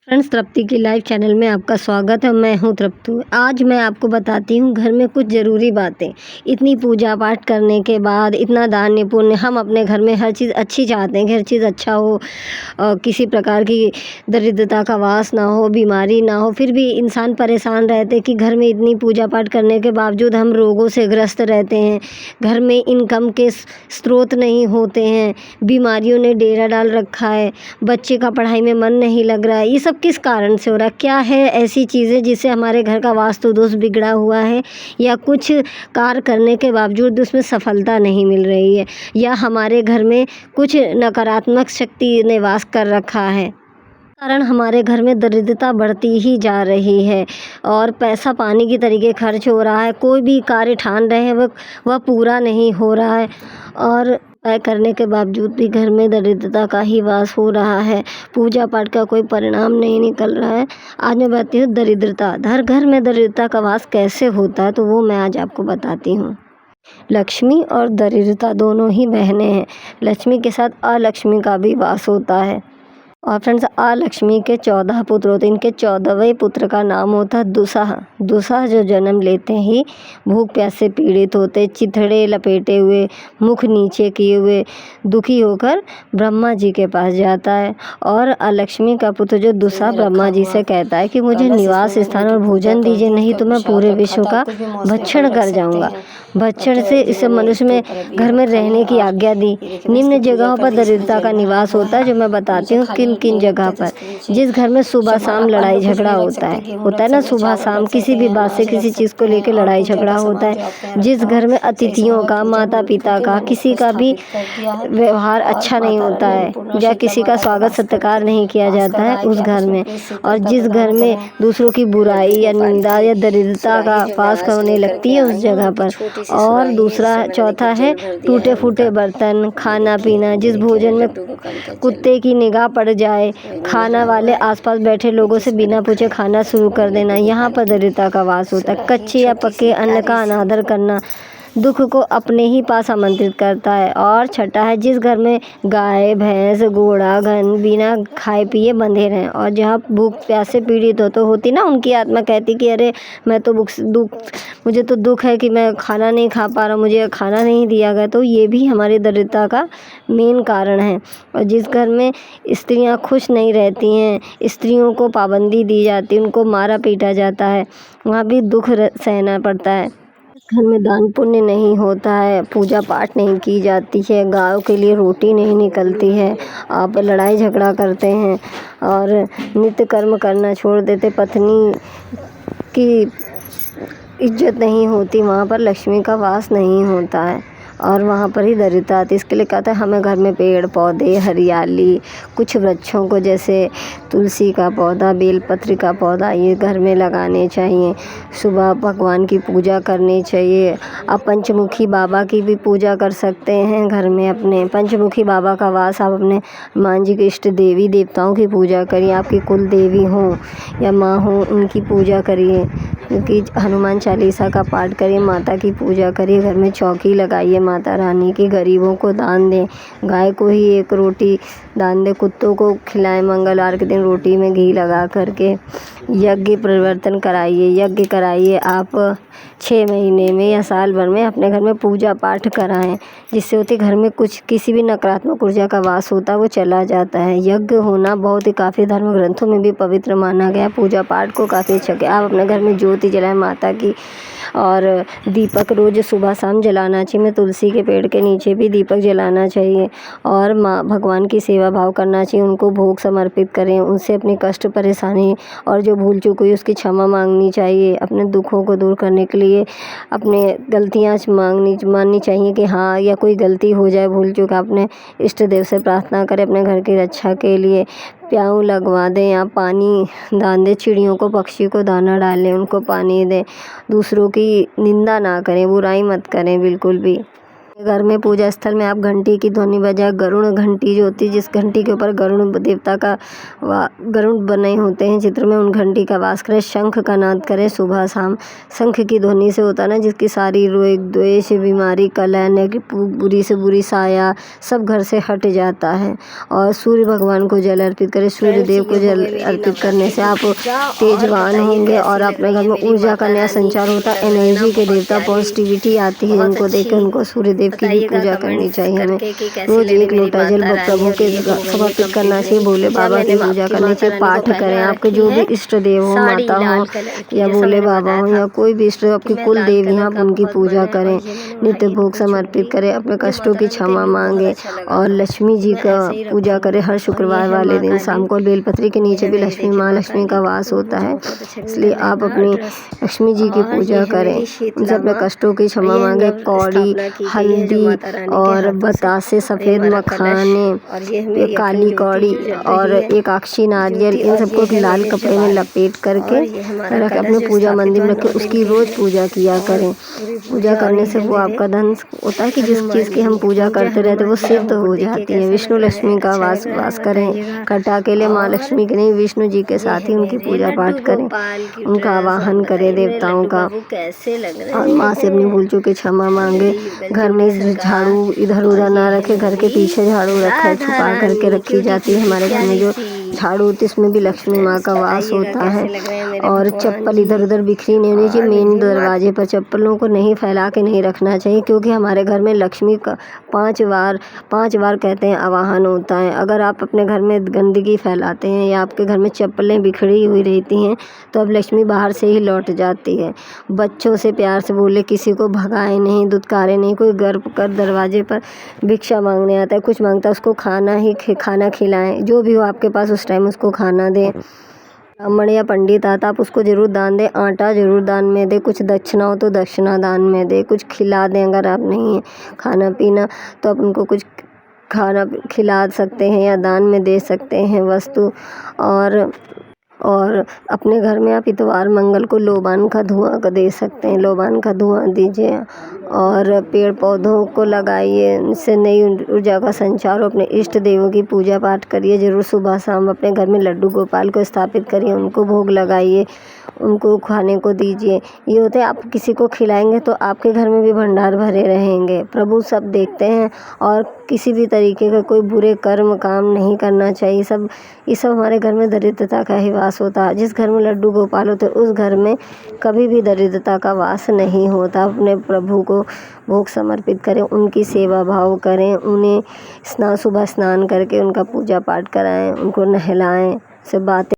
Friends, तृप्ति की live channel में आपका स्वागत है। मैं हूं तृप्ति। आज मैं आपको बताती हूं घर में कुछ ज़रूरी बातें। इतनी पूजा पाठ करने के बाद, इतना दान पुण्य, हम अपने घर में हर चीज़ अच्छी चाहते हैं कि हर चीज़ अच्छा हो, किसी प्रकार की दरिद्रता का वास ना हो, बीमारी ना हो। फिर भी इंसान परेशान रहते कि घर में इतनी पूजा पाठ करने के बावजूद हम रोगों से ग्रस्त रहते हैं। घर में इनकम के स्रोत नहीं होते हैं, बीमारियों ने डेरा डाल रखा है, बच्चे का पढ़ाई में मन नहीं लग रहा है। ये सब किस कारण से हो रहा है? क्या है ऐसी चीज़ें जिससे हमारे घर का वास्तु दोष बिगड़ा हुआ है, या कुछ कार्य करने के बावजूद उसमें सफलता नहीं मिल रही है, या हमारे घर में कुछ नकारात्मक शक्ति ने वास कर रखा है? कारण हमारे घर में दरिद्रता बढ़ती ही जा रही है और पैसा पानी की तरीके खर्च हो रहा है। कोई भी कार्य ठान रहे हैं वह पूरा नहीं हो रहा है और उपाय करने के बावजूद भी घर में दरिद्रता का ही वास हो रहा है। पूजा पाठ का कोई परिणाम नहीं निकल रहा है। आज मैं बताती हूँ दरिद्रता, हर घर में दरिद्रता का वास कैसे होता है, तो वो मैं आज आपको बताती हूँ। लक्ष्मी और दरिद्रता दोनों ही बहनें हैं। लक्ष्मी के साथ अलक्ष्मी का भी वास होता है। और फ्रेंड्स, अलक्ष्मी के 14 पुत्र होते हैं। इनके 14वें पुत्र का नाम होता है दुसाह। दुसाह जो जन्म लेते ही भूख प्यास से पीड़ित होते, चिथड़े लपेटे हुए, मुख नीचे किए हुए, दुखी होकर ब्रह्मा जी के पास जाता है। और अलक्ष्मी का पुत्र जो दुसाह ब्रह्मा जी से कहता है कि मुझे निवास स्थान और भोजन दीजिए, नहीं तो मैं पूरे विश्व का भक्षण कर जाऊंगा। भक्षण से इस मनुष्य में घर में रहने की आज्ञा दी। निम्न जगहों पर दरिद्रता का निवास होता है, जो मैं बताती हूँ किन किन जगह पर। जिस घर में सुबह शाम लड़ाई झगड़ा होता है ना, सुबह शाम किसी भी बात से, किसी चीज़ को लेकर लड़ाई झगड़ा होता है। जिस घर में अतिथियों का, माता पिता का, किसी का भी व्यवहार अच्छा नहीं होता है, या किसी का स्वागत सत्कार नहीं किया जाता है उस घर में। और जिस घर में दूसरों की बुराई या निंदा या दरिद्रता का वास होने लगती है उस जगह पर। और दूसरा चौथा है टूटे फूटे बर्तन, खाना पीना, जिस भोजन में कुत्ते की निगाह पड़ जाए, खाना वाले आसपास बैठे लोगों से बिना पूछे खाना शुरू कर देना, यहाँ पर दरिद्रता का वास होता है। कच्चे या पके अन्न का अनादर करना दुख को अपने ही पास आमंत्रित करता है। और छठा है जिस घर में गाय भैंस घोड़ा गन बिना खाए पिए बंधे रहें, और जहाँ भूख प्यास से पीड़ित तो होती ना, उनकी आत्मा कहती कि अरे मैं तो मुझे तो दुख है कि मैं खाना नहीं खा पा रहा, मुझे खाना नहीं दिया गया, तो ये भी हमारी दरिद्रता का मेन कारण है। और जिस घर में स्त्रियां खुश नहीं रहती हैं, स्त्रियों को पाबंदी दी जाती है, उनको मारा पीटा जाता है, वहाँ भी दुख सहना पड़ता है। घर में दान पुण्य नहीं होता है, पूजा पाठ नहीं की जाती है, गायों के लिए रोटी नहीं निकलती है, आप लड़ाई झगड़ा करते हैं और नित्य कर्म करना छोड़ देते, पत्नी की इज्जत नहीं होती, वहाँ पर लक्ष्मी का वास नहीं होता है और वहाँ पर ही दरिद्रता आती है। इसके लिए कहते हैं हमें घर में पेड़ पौधे, हरियाली, कुछ वृक्षों को जैसे तुलसी का पौधा, बेलपत्र का पौधा, ये घर में लगाने चाहिए। सुबह भगवान की पूजा करनी चाहिए। आप पंचमुखी बाबा की भी पूजा कर सकते हैं घर में। अपने पंचमुखी बाबा का वास आप अपने हनुमान जी के इष्ट देवी देवताओं की पूजा करिए। आपकी कुल देवी हो या माँ हो, उनकी पूजा करिए, क्योंकि हनुमान चालीसा का पाठ करिए, माता की पूजा करिए, घर में चौकी लगाइए माता रानी की, गरीबों को दान दें, गाय को ही एक रोटी दान दें, कुत्तों को खिलाएं, मंगलवार के दिन रोटी में घी लगा करके। यज्ञ परिवर्तन कराइए, यज्ञ कराइए आप 6 महीने में या साल भर में अपने घर में पूजा पाठ कराएं, जिससे होते घर में कुछ किसी भी नकारात्मक ऊर्जा का वास होता है वो चला जाता है। यज्ञ होना बहुत ही काफ़ी धर्म ग्रंथों में भी पवित्र माना गया। पूजा पाठ को काफ़ी अच्छा किया। आप अपने घर में ज्योति जलाएं माता की, और दीपक रोज़ सुबह शाम जलाना चाहिए। मैं तुलसी के पेड़ के नीचे भी दीपक जलाना चाहिए और माँ भगवान की सेवा भाव करना चाहिए। उनको भोग समर्पित करें, उनसे अपनी कष्ट परेशानी और जो भूल चूक हुई उसकी क्षमा मांगनी चाहिए। अपने दुखों को दूर करने के लिए अपने गलतियाँ माननी चाहिए कि हाँ, या कोई गलती हो जाए भूल चूक, अपने इष्ट देव से प्रार्थना करें अपने घर की रक्षा के लिए। प्याऊ लगवा दें या पानी दान दें, चिड़ियों को पक्षी को दाना डालें, उनको पानी दें। दूसरों की निंदा ना करें, बुराई मत करें बिल्कुल भी। घर में पूजा स्थल में आप घंटी की ध्वनि बजाए गरुड़ घंटी जो होती है, जिस घंटी के ऊपर गरुड़ देवता का गरुड़ बने होते हैं चित्र में, उन घंटी का वास करें। शंख का नाद करें सुबह शाम। शंख की ध्वनि से होता है ना जिसकी सारी रोग द्वेष बीमारी कलह बुरी से बुरी साया सब घर से हट जाता है। और सूर्य भगवान को जल अर्पित करें। सूर्य देव को जल अर्पित करने से आप तेजवान होंगे और अपने घर में ऊर्जा का नया संचार होता है। एनर्जी के देवता पॉजिटिविटी आती है। उनको देखकर उनको सूर्य देव की भी पूजा करनी चाहिए। हमें रोज 1 लोटा जल प्रभु के समर्पित करना चाहिए। भोले बाबा की पूजा करनी चाहिए। पाठ करें। आपके जो भी इष्ट देव हो, माता हो या भोले बाबा हो या कोई भी इष्ट आपकी कुल देवी, आप उनकी पूजा करें। नित्य भोग समर्पित करें। अपने कष्टों की क्षमा मांगे और लक्ष्मी जी का पूजा करें। हर शुक्रवार वाले दिन शाम को बेलपत्री के नीचे भी लक्ष्मी माँ लक्ष्मी का वास होता है, इसलिए आप अपनी लक्ष्मी जी की पूजा करें। उनसे अपने कष्टों की क्षमा मांगे। कौड़ी, हल्दी और बतासे, सफ़ेद मखाने, काली कौड़ी और एक अक्षी नारियल, इन सबको एक लाल कपड़े में लपेट करके रख अपने पूजा मंदिर में रखें। उसकी रोज़ पूजा किया करें। पूजा करने से वो आपका धन होता है कि जिस चीज़ की हम पूजा करते रहते वो सिद्ध हो जाती है। विष्णु लक्ष्मी का वास करें। खट्टा अकेले माँ लक्ष्मी के नहीं, विष्णु जी के साथ ही उनकी पूजा पाठ करें। उनका आवाहन करें देवताओं का और माँ से अपनी भूल चूक की क्षमा मांगे। घर में झाड़ू इधर उधर ना रखे। घर के पीछे झाड़ू रखे, छुपा करके रखी जाती है। हमारे घर में जो झाड़ू होती है इसमें भी लक्ष्मी माँ का वास होता है। और चप्पल इधर उधर बिखरी नहीं होनी चाहिए। मेन दरवाजे पर चप्पलों को नहीं फैला के नहीं रखना चाहिए, क्योंकि हमारे घर में लक्ष्मी का 5 बार कहते हैं आवाहन होता है। अगर आप अपने घर में गंदगी फैलाते हैं या आपके घर में चप्पलें बिखरी हुई रहती हैं तो अब लक्ष्मी बाहर से ही लौट जाती है। बच्चों से प्यार से बोले, किसी को भगाए नहीं, दुत्कारे नहीं। कोई गर्व कर दरवाजे पर भिक्षा मांगने आता है, कुछ मांगता है, उसको खाना खिलाएं। जो भी हो आपके पास उस टाइम उसको खाना दें। ब्राह्मण या पंडित आता आप उसको ज़रूर दान दें। आटा ज़रूर दान में दें। कुछ दक्षिणा हो तो दक्षिणा दान में दें। कुछ खिला दें। अगर आप नहीं है खाना पीना तो आप उनको कुछ खाना खिला सकते हैं या दान में दे सकते हैं वस्तु। और अपने घर में आप इतवार मंगल को लोबान का धुआं का दे सकते हैं। लोबान का धुआं दीजिए और पेड़ पौधों को लगाइए, इससे नई ऊर्जा का संचार हो। अपने इष्ट देवों की पूजा पाठ करिए ज़रूर सुबह शाम। अपने घर में लड्डू गोपाल को स्थापित करिए, उनको भोग लगाइए, उनको खाने को दीजिए। ये होता है आप किसी को खिलाएंगे तो आपके घर में भी भंडार भरे रहेंगे। प्रभु सब देखते हैं और किसी भी तरीके का कोई बुरे कर्म काम नहीं करना चाहिए। ये सब हमारे घर में दरिद्रता का ही वास होता है। जिस घर में लड्डू गोपाल होते उस घर में कभी भी दरिद्रता का वास नहीं होता। अपने प्रभु को भोग समर्पित करें, उनकी सेवा भाव करें, उन्हें सुबह स्नान करके उनका पूजा पाठ कराएं, उनको नहलाएं, से बातें